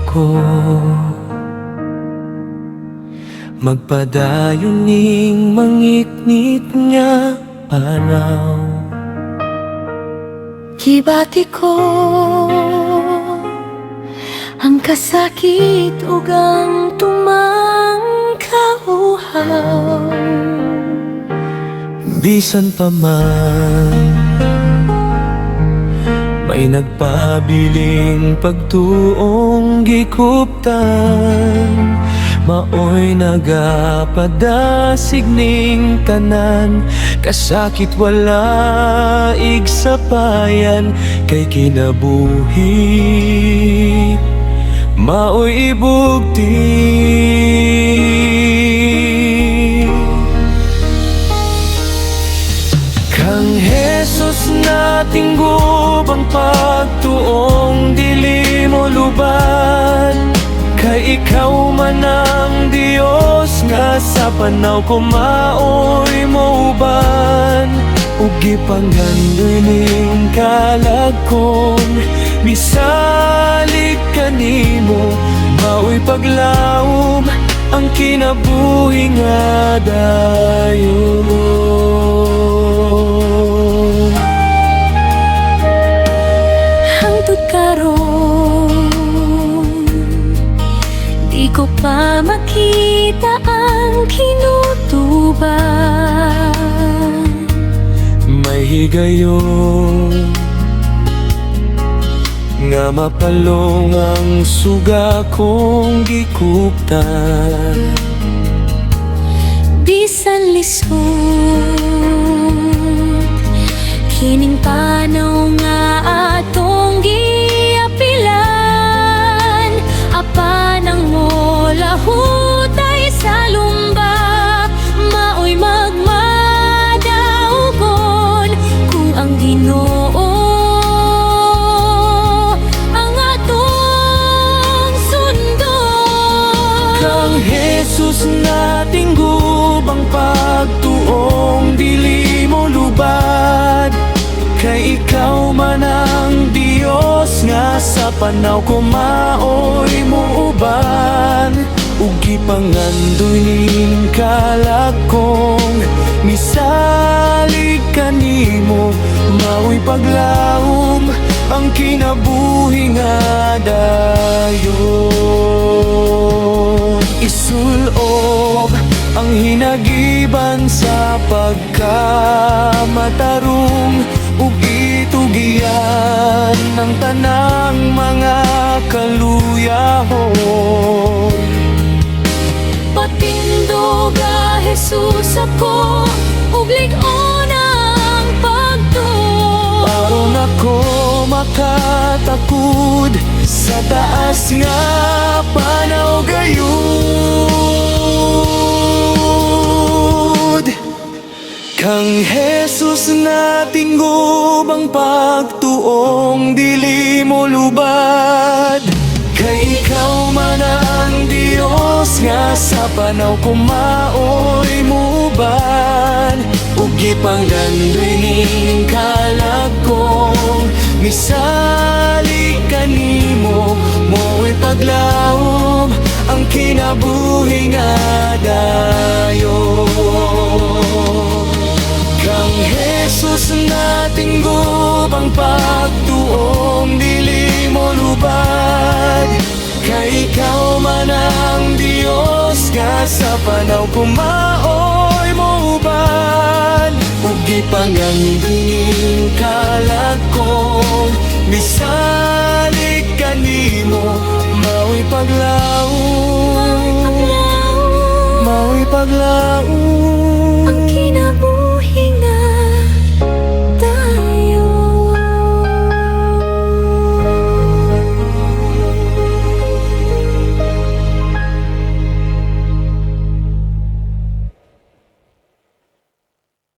ko. Magpadayon ning mangitnit nga araw. Gibati ko ang kasakit ug ang tumangkauhaw. Bisan pa man may nagpabiling pagtuong gikuptan, maoy nagapadasig ning tanan. Kasakit wala igsapayan, kay kinabuhi maoy ibugti. Kang Jesus nating gubang pagtuong dili mo luban, kay ikaw man ang Dios nga sa panaw ko maoy mo uban. Ug gipanggandoy ning kalagkon, misalig kanimo maoy paglaom ang kinabuhi nga dayon. Hangtod karon di ko pa makita ang kinutuban. May higayon nga mapalong ang suga kong gikuptan. Bisan lisod kining panaw nga atong giapilan, apan ang mola hutay sa lumba maoy magmadaugon kung ang Ginoo ang atong sundon. Kang Jesus nating gubang pagtuong dili mo lubad, kay ikaw man ang Dios nga sa panaw ko maoy mo uban. Ug gipangandoy ning kalagkong, misalig kanimo maoy paglaom ang kinabuhi nga dayon. Isulob ang hinagiban sa pagkamatarong, ug itugian ng tanang mga kaluyahon. Patindog ka Jesus ako, ug lig-on ang pagtuo. Aron ako makatakod sa taas nga panaw gayud. Kang Jesus nating gubang pagtuong dili mo lubad, kay ikaw man ang Dios nga sa panaw ko maoy mo uban. Ug gipanggandoy ning kalagkong, misalig kanimo mo'y paglaom ang kinabuhi nga dayon. Kang Jesus nating gubang pagtuong dili mo lubad, kay ikaw man ang Dios nga sa panaw ko maoy mo uban. Ug gipanganding kalagkong, misalig kanimo maoy paglaom, maoy paglaom.